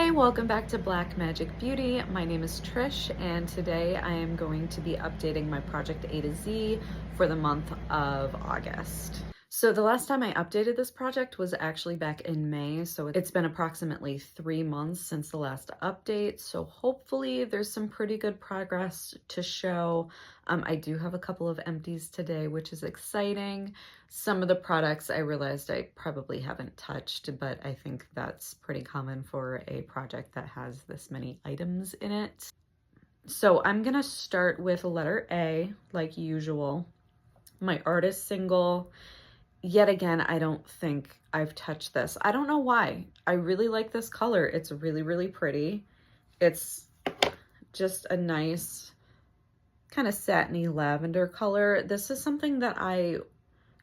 Hi, welcome back to Black Magic Beauty. My name is Trish, and today I am going to be updating my Project A to Z for the month of August. So the last time I updated this project was actually back in May, so it's been approximately 3 months since the last update, so hopefully there's some pretty good progress to show. I do have a couple of empties today, which is exciting. Some of the products I realized I probably haven't touched, but I think that's pretty common for a project that has this many items in it. So I'm gonna start with letter A, like usual. My artist single. Yet again, I don't think I've touched this. I don't know why. I really like this color. It's really, really pretty. It's just a nice kind of satiny lavender color. This is something that I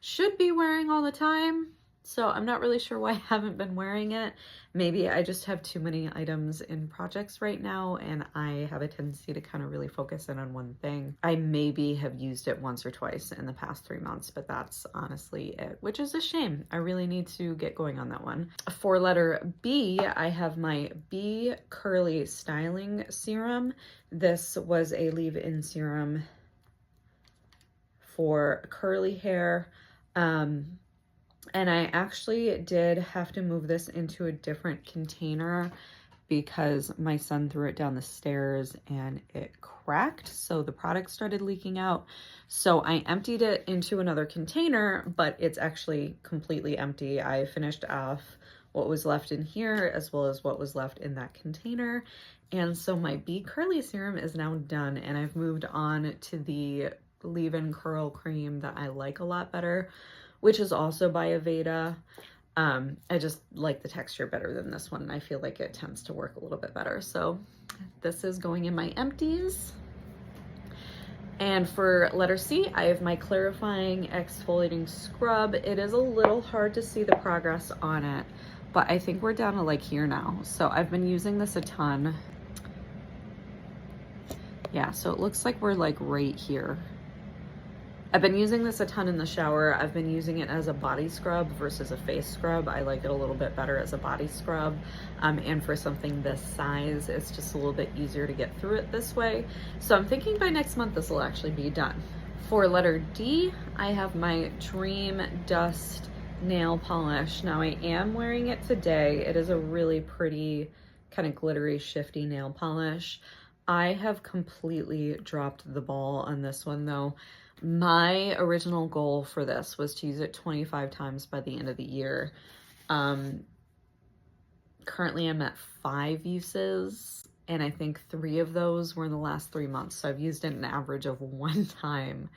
should be wearing all the time, so I'm not really sure why I haven't been wearing it. Maybe I just have too many items in projects right now and I have a tendency to kind of really focus in on one thing. I maybe have used it once or twice in the past 3 months, but that's honestly it, which is a shame. I really need to get going on that one. For letter B, I have my B Curly Styling Serum. This was a leave-in serum for curly hair. And I actually did have to move this into a different container because my son threw it down the stairs and it cracked. So the product started leaking out. So I emptied it into another container, but it's actually completely empty. I finished off what was left in here as well as what was left in that container. And so my B Curly Serum is now done, and I've moved on to the leave-in curl cream that I like a lot better, which is also by Aveda. I just like the texture better than this one. I feel like it tends to work a little bit better. So this is going in my empties. And for letter C, I have my clarifying exfoliating scrub. It is a little hard to see the progress on it, but I think we're down to like here now. So I've been using this a ton. Yeah, so it looks like we're like right here. I've been using this a ton in the shower. I've been using it as a body scrub versus a face scrub. I like it a little bit better as a body scrub. And for something this size, it's just a little bit easier to get through it this way. So I'm thinking by next month, this will actually be done. For letter D, I have my Dream Dust nail polish. Now I am wearing it today. It is a really pretty kind of glittery, shifty nail polish. I have completely dropped the ball on this one though. My original goal for this was to use it 25 times by the end of the year. Currently I'm at 5 uses, and I think 3 of those were in the last 3 months. So I've used it an average of 1 time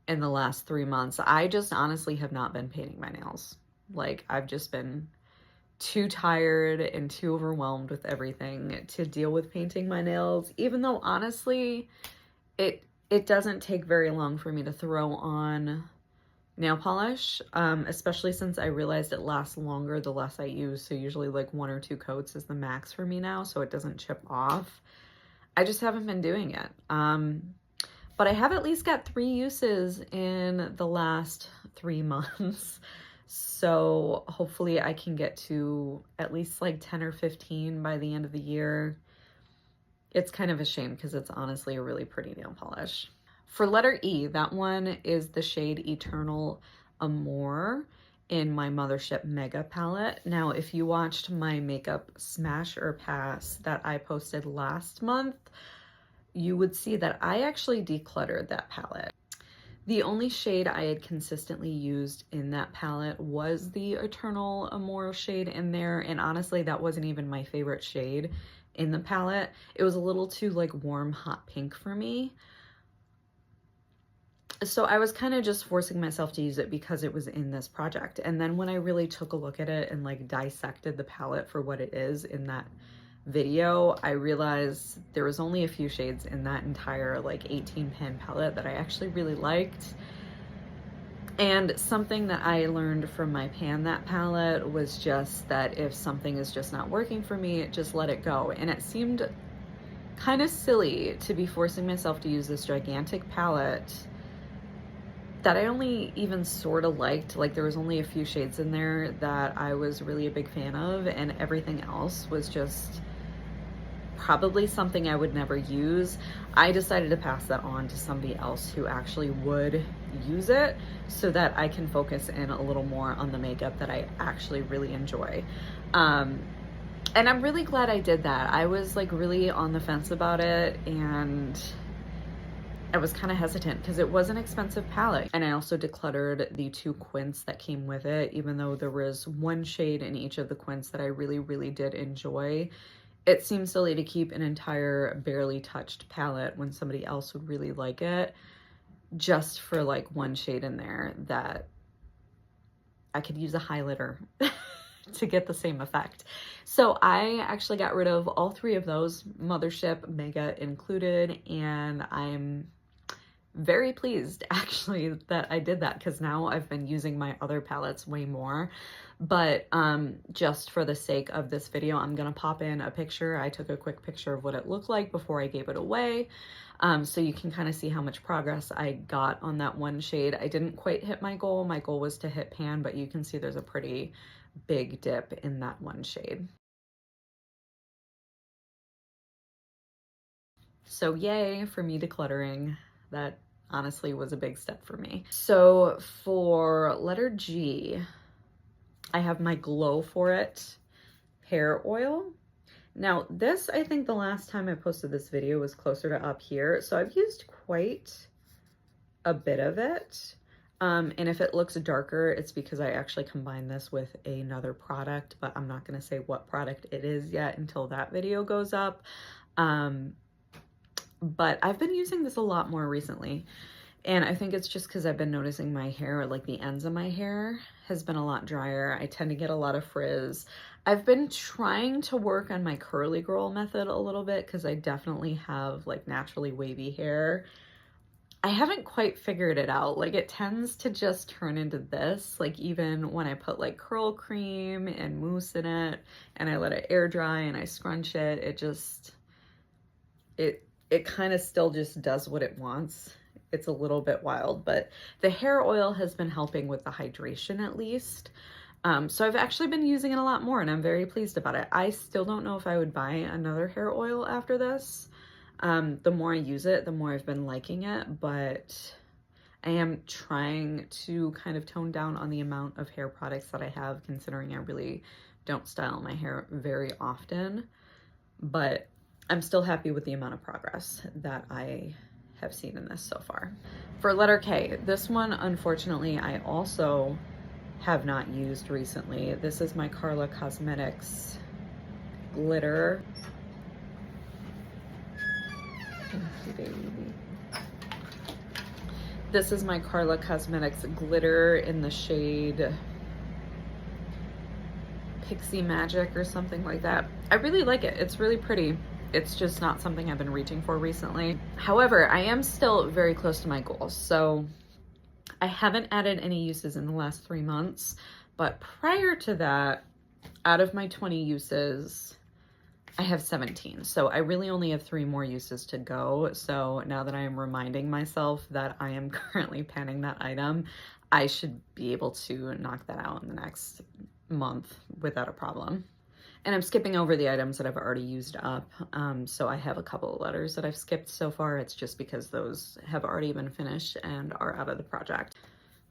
in the last 3 months. I just honestly have not been painting my nails. Like, I've just been too tired and too overwhelmed with everything to deal with painting my nails, even though honestly, it doesn't take very long for me to throw on nail polish, especially since I realized it lasts longer the less I use. So usually like 1 or 2 coats is the max for me now, so it doesn't chip off. I just haven't been doing it. But I have at least got 3 uses in the last 3 months. So hopefully I can get to at least like 10 or 15 by the end of the year. It's kind of a shame because it's honestly a really pretty nail polish. For letter E, that one is the shade Eternal Amour in my Mothership Mega palette. Now, if you watched my makeup smash or pass that I posted last month, you would see that I actually decluttered that palette. The only shade I had consistently used in that palette was the Eternal Amour shade in there, and honestly, that wasn't even my favorite shade in the palette. It was a little too like warm hot pink for me. So I was kind of just forcing myself to use it because it was in this project. And then when I really took a look at it and like dissected the palette for what it is in that video, I realized there was only a few shades in that entire like 18 pan palette that I actually really liked. And something that I learned from my Pan That palette was just that if something is just not working for me, just let it go. And it seemed kind of silly to be forcing myself to use this gigantic palette that I only even sort of liked. Like, there was only a few shades in there that I was really a big fan of, and everything else was just probably something I would never use. I decided to pass that on to somebody else who actually would use it so that I can focus in a little more on the makeup that I actually really enjoy. And I'm really glad I did that. I was like really on the fence about it, and I was kind of hesitant because it was an expensive palette. And I also decluttered the 2 quints that came with it, even though there was 1 shade in each of the quints that I really, really did enjoy. It seems silly to keep an entire barely touched palette when somebody else would really like it, just for like 1 shade in there that I could use a highlighter to get the same effect. So I actually got rid of all 3 of those, Mothership, Mega included, and I'm very pleased actually that I did that, because now I've been using my other palettes way more. But just for the sake of this video, I'm gonna pop in a picture. I took a quick picture of what it looked like before I gave it away, so you can kind of see how much progress I got on that 1 shade. I didn't quite hit my goal. My goal was to hit pan, but you can see there's a pretty big dip in that 1 shade. So yay for me decluttering. That honestly was a big step for me. So for letter G, I have my Glow For It hair oil. Now this, I think the last time I posted this video was closer to up here. So I've used quite a bit of it. And if it looks darker, it's because I actually combined this with another product, but I'm not gonna say what product it is yet until that video goes up. But I've been using this a lot more recently. And I think it's just because I've been noticing my hair, like the ends of my hair has been a lot drier. I tend to get a lot of frizz. I've been trying to work on my curly girl method a little bit because I definitely have like naturally wavy hair. I haven't quite figured it out. Like it tends to just turn into this, like even when I put like curl cream and mousse in it and I let it air dry and I scrunch it, it kind of still just does what it wants. It's a little bit wild, but the hair oil has been helping with the hydration at least. So I've actually been using it a lot more and I'm very pleased about it. I still don't know if I would buy another hair oil after this. The more I use it, the more I've been liking it, but I am trying to kind of tone down on the amount of hair products that I have, considering I really don't style my hair very often, but I'm still happy with the amount of progress that I have seen in this so far. For letter K, this one, unfortunately, I also have not used recently. This is my Carla Cosmetics glitter. This is my Carla Cosmetics glitter in the shade Pixie Magic or something like that. I really like it. It's really pretty. It's just not something I've been reaching for recently. However, I am still very close to my goals. So I haven't added any uses in the last 3 months, but prior to that, out of my 20 uses, I have 17. So I really only have 3 more uses to go. So now that I am reminding myself that I am currently panning that item, I should be able to knock that out in the next month without a problem. And I'm skipping over the items that I've already used up. So I have a couple of letters that I've skipped so far. It's just because those have already been finished and are out of the project.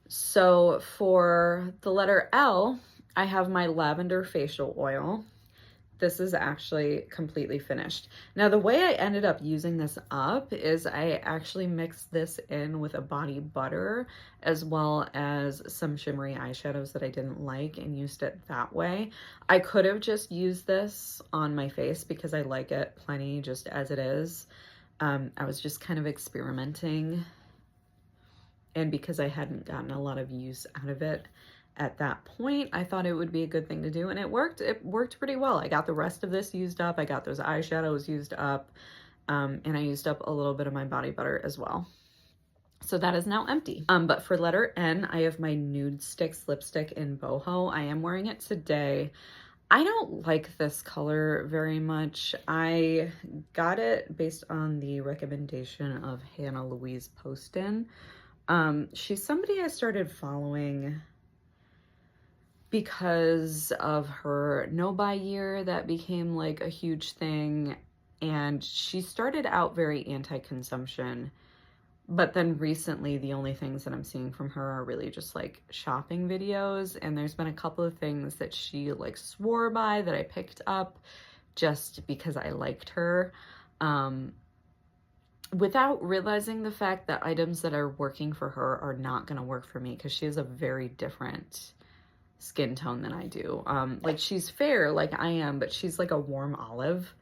So for the letter L, I have my lavender facial oil. This is actually completely finished. Now, the way I ended up using this up is I actually mixed this in with a body butter as well as some shimmery eyeshadows that I didn't like and used it that way. I could have just used this on my face because I like it plenty just as it is. I was just kind of experimenting, and because I hadn't gotten a lot of use out of it at that point, I thought it would be a good thing to do, and it worked pretty well. I got the rest of this used up, I got those eyeshadows used up, and I used up a little bit of my body butter as well. So that is now empty. But for letter N, I have my Nude Sticks lipstick in Boho. I am wearing it today. I don't like this color very much. I got it based on the recommendation of Hannah Louise Poston. She's somebody I started following because of her no buy year that became like a huge thing, and she started out very anti-consumption, but then recently the only things that I'm seeing from her are really just like shopping videos, and there's been a couple of things that she like swore by that I picked up just because I liked her, without realizing the fact that items that are working for her are not going to work for me, because she has a very different skin tone than I do. Like, she's fair like I am, but she's like a warm olive,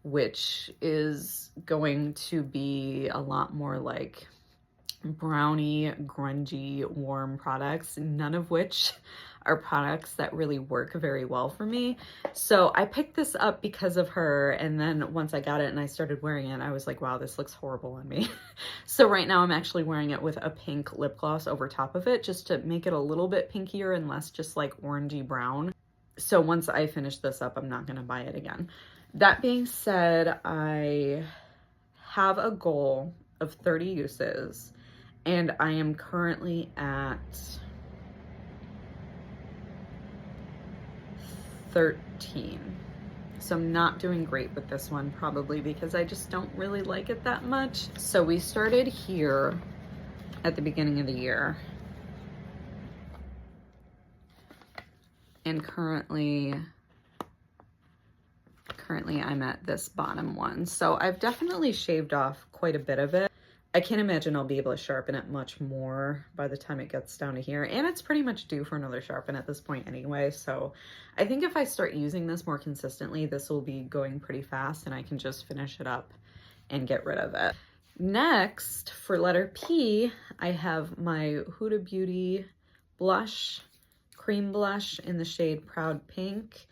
which is going to be a lot more like brownie, grungy, warm products, none of which are products that really work very well for me. So I picked this up because of her, and then once I got it and I started wearing it, I was like, wow, this looks horrible on me. So right now I'm actually wearing it with a pink lip gloss over top of it, just to make it a little bit pinkier and less just like orangey brown. So once I finish this up, I'm not gonna buy it again. That being said, I have a goal of 30 uses, and I am currently at 13. So I'm not doing great with this one, probably because I just don't really like it that much. So we started here at the beginning of the year, and currently I'm at this bottom one. So I've definitely shaved off quite a bit of it. I can't imagine I'll be able to sharpen it much more by the time it gets down to here. And it's pretty much due for another sharpen at this point anyway. So I think if I start using this more consistently, this will be going pretty fast and I can just finish it up and get rid of it. Next, for letter P, I have my Huda Beauty blush, cream blush in the shade Proud Pink.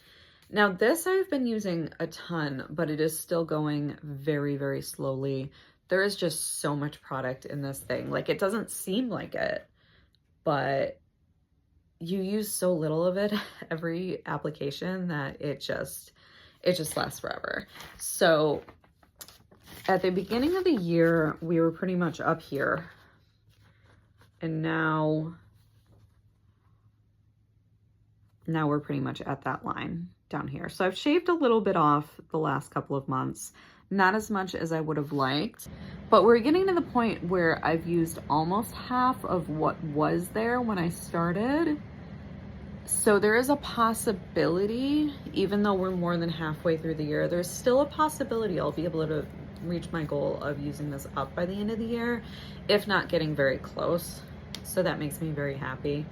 Now this I've been using a ton, but it is still going very, very slowly. There is just so much product in this thing. Like, it doesn't seem like it, but you use so little of it every application that it just lasts forever. So at the beginning of the year, we were pretty much up here, and now we're pretty much at that line down here. So I've shaved a little bit off the last couple of months. Not as much as I would have liked, but we're getting to the point where I've used almost half of what was there when I started. So there is a possibility, even though we're more than halfway through the year, there's still a possibility I'll be able to reach my goal of using this up by the end of the year, if not getting very close. So that makes me very happy.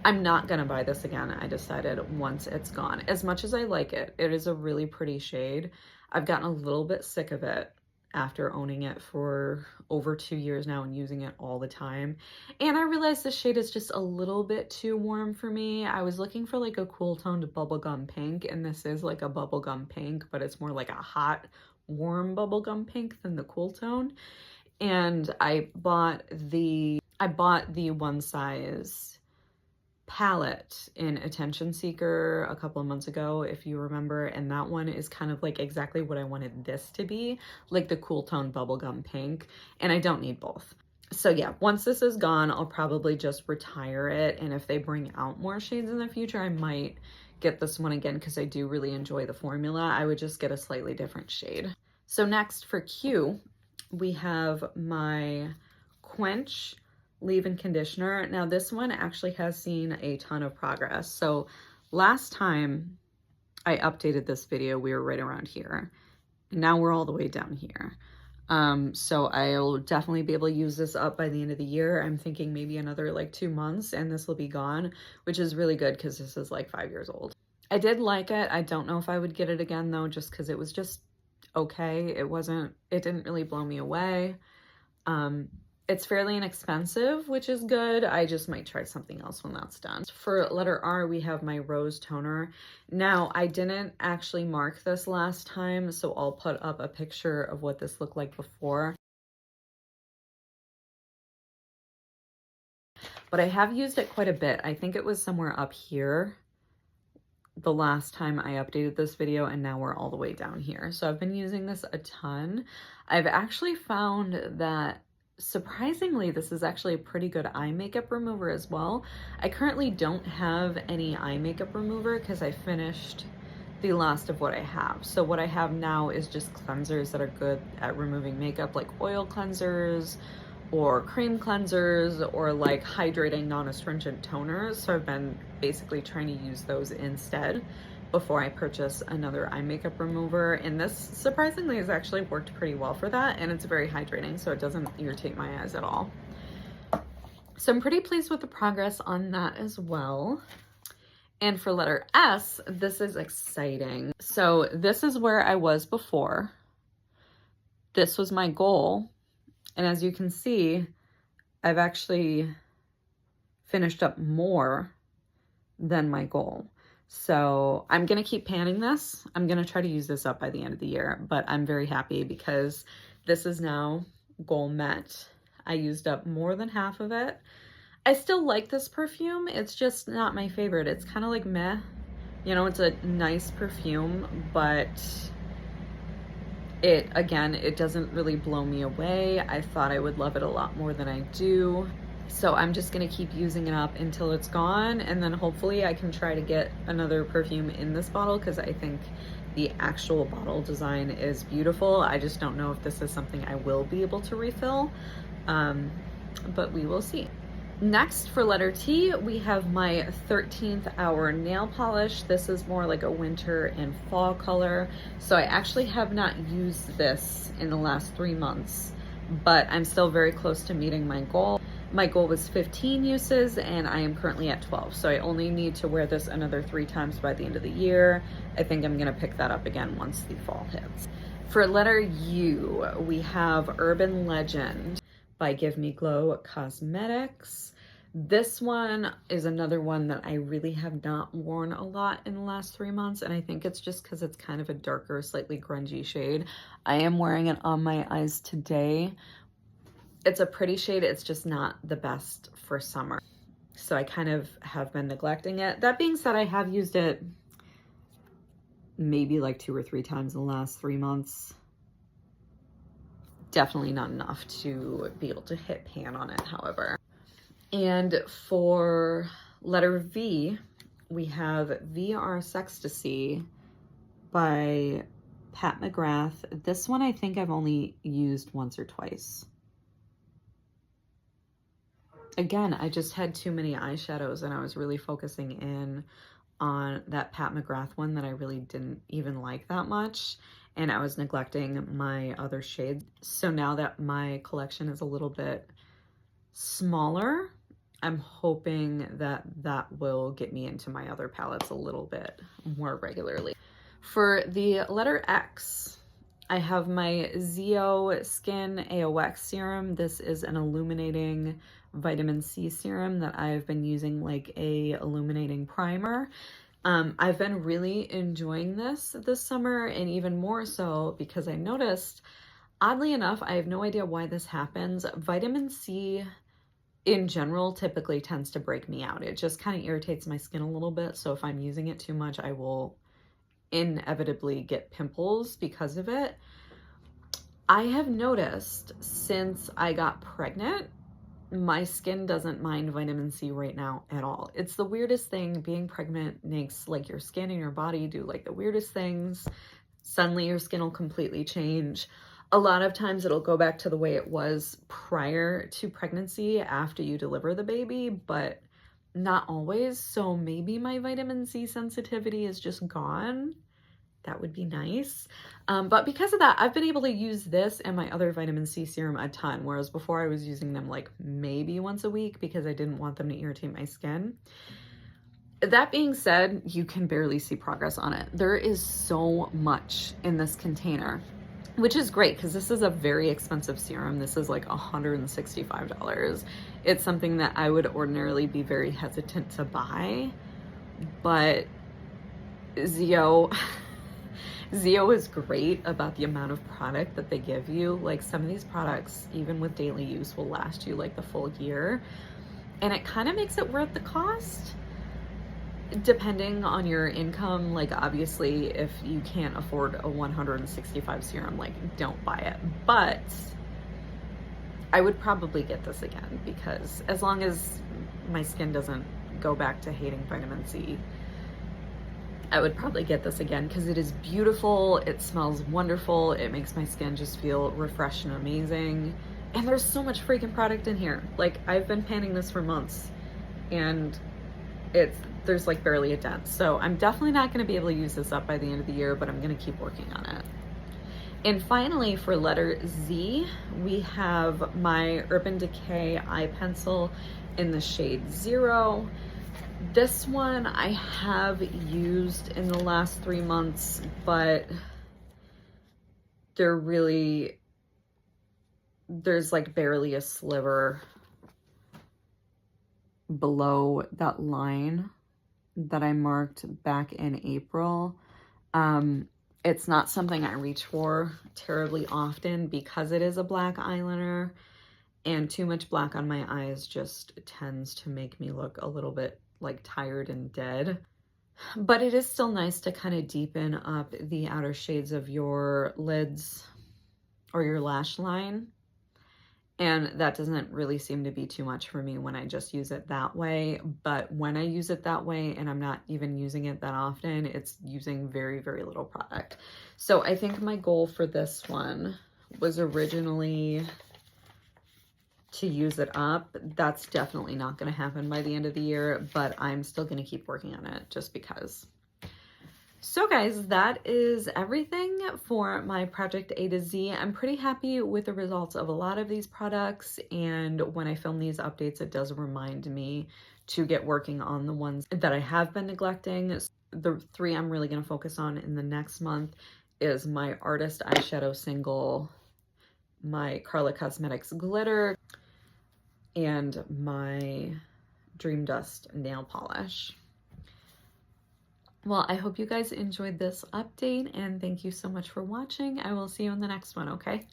I'm not gonna buy this again, I decided, once it's gone. As much as I like it, it is a really pretty shade. I've gotten a little bit sick of it after owning it for over 2 years now and using it all the time. And I realized this shade is just a little bit too warm for me. I was looking for like a cool toned bubblegum pink, and this is like a bubblegum pink, but it's more like a hot, warm bubblegum pink than the cool tone. And I bought the one size palette in Attention Seeker a couple of months ago, if you remember, and that one is kind of like exactly what I wanted this to be, like the cool tone bubblegum pink, and I don't need both. So yeah, once this is gone, I'll probably just retire it, and if they bring out more shades in the future, I might get this one again because I do really enjoy the formula. I would just get a slightly different shade. So next for Q, we have my Quench leave-in conditioner. Now this one actually has seen a ton of progress. So last time I updated this video, we were right around here. Now we're all the way down here. So I'll definitely be able to use this up by the end of the year. I'm thinking maybe another like 2 months and this will be gone, which is really good because this is like 5 years old. I did like it. I don't know if I would get it again though, just because it was just okay. It didn't really blow me away. It's fairly inexpensive, which is good. I just might try something else when that's done. For letter R, we have my Rose Toner. Now, I didn't actually mark this last time, so I'll put up a picture of what this looked like before. But I have used it quite a bit. I think it was somewhere up here the last time I updated this video, and now we're all the way down here. So I've been using this a ton. I've actually found that surprisingly, this is actually a pretty good eye makeup remover as well. I currently don't have any eye makeup remover because I finished the last of what I have. So what I have now is just cleansers that are good at removing makeup, like oil cleansers or cream cleansers or like hydrating non-astringent toners. So I've been basically trying to use those instead before I purchase another eye makeup remover. And this surprisingly has actually worked pretty well for that. And it's very hydrating, so it doesn't irritate my eyes at all. So I'm pretty pleased with the progress on that as well. And for letter S, this is exciting. So this is where I was before. This was my goal. And as you can see, I've actually finished up more than my goal. So I'm gonna keep panning this. I'm gonna try to use this up by the end of the year, but I'm very happy because this is now goal met. I used up more than half of it. I still like this perfume. It's just not my favorite. It's kind of like meh. You know, it's a nice perfume, but it doesn't really blow me away. I thought I would love it a lot more than I do. So I'm just gonna keep using it up until it's gone, and then hopefully I can try to get another perfume in this bottle because I think the actual bottle design is beautiful. I just don't know if this is something I will be able to refill, but we will see. Next, for letter T, we have my 13th Hour nail polish. This is more like a winter and fall color. So I actually have not used this in the last 3 months, but I'm still very close to meeting my goal. My goal was 15 uses and I am currently at 12. So I only need to wear this another 3 times by the end of the year. I think I'm gonna pick that up again once the fall hits. For letter U, we have Urban Legend by Give Me Glow Cosmetics. This one is another one that I really have not worn a lot in the last 3 months, and I think it's just because it's kind of a darker, slightly grungy shade. I am wearing it on my eyes today. It's a pretty shade, it's just not the best for summer. So I kind of have been neglecting it. That being said, I have used it maybe like 2 or 3 times in the last 3 months. Definitely not enough to be able to hit pan on it, however. And for letter V, we have VR Sextasy by Pat McGrath. This one I think I've only used once or twice. Again, I just had too many eyeshadows and I was really focusing in on that Pat McGrath one that I really didn't even like that much. And I was neglecting my other shades. So now that my collection is a little bit smaller, I'm hoping that that will get me into my other palettes a little bit more regularly. For the letter X, I have my Zio Skin AOX serum. This is an illuminating vitamin C serum that I've been using like a illuminating primer. I've been really enjoying this summer, and even more so because I noticed, oddly enough, I have no idea why this happens. Vitamin C in general typically tends to break me out. It just kind of irritates my skin a little bit. So if I'm using it too much, I will inevitably get pimples because of it. I have noticed since I got pregnant, my skin doesn't mind vitamin C right now at all. It's the weirdest thing. Being pregnant makes like your skin and your body do like the weirdest things. Suddenly your skin will completely change. A lot of times it'll go back to the way it was prior to pregnancy after you deliver the baby, but not always. So maybe my vitamin C sensitivity is just gone. That would be nice. But because of that, I've been able to use this and my other vitamin C serum a ton, whereas before I was using them like maybe once a week because I didn't want them to irritate my skin. That being said, you can barely see progress on it. There is so much in this container, which is great because this is a very expensive serum. This is like $165. It's something that I would ordinarily be very hesitant to buy, but Zio is great about the amount of product that they give you. Like some of these products, even with daily use, will last you like the full year. And it kind of makes it worth the cost, depending on your income. Like obviously, if you can't afford a $165 serum, like don't buy it. But I would probably get this again because as long as my skin doesn't go back to hating vitamin C, I would probably get this again because it is beautiful, it smells wonderful, it makes my skin just feel refreshed and amazing. And there's so much freaking product in here. Like, I've been panning this for months and there's like barely a dent. So I'm definitely not going to be able to use this up by the end of the year, but I'm going to keep working on it. And finally, for letter Z, we have my Urban Decay eye pencil in the shade 0. This one I have used in the last 3 months, but there's like barely a sliver below that line that I marked back in April. It's not something I reach for terribly often because it is a black eyeliner, and too much black on my eyes just tends to make me look a little bit like tired and dead. But it is still nice to kind of deepen up the outer shades of your lids or your lash line. And that doesn't really seem to be too much for me when I just use it that way. But when I use it that way, and I'm not even using it that often, it's using very, very little product. So I think my goal for this one was originally to use it up. That's definitely not going to happen by the end of the year, but I'm still going to keep working on it just because. So guys, that is everything for my Project A to Z. I'm pretty happy with the results of a lot of these products, and when I film these updates, it does remind me to get working on the ones that I have been neglecting. The 3 I'm really going to focus on in the next month is my Artist Eyeshadow Single, my Carla Cosmetics Glitter, and my Dream Dust Nail Polish. Well, I hope you guys enjoyed this update, and thank you so much for watching. I will see you in the next one, okay?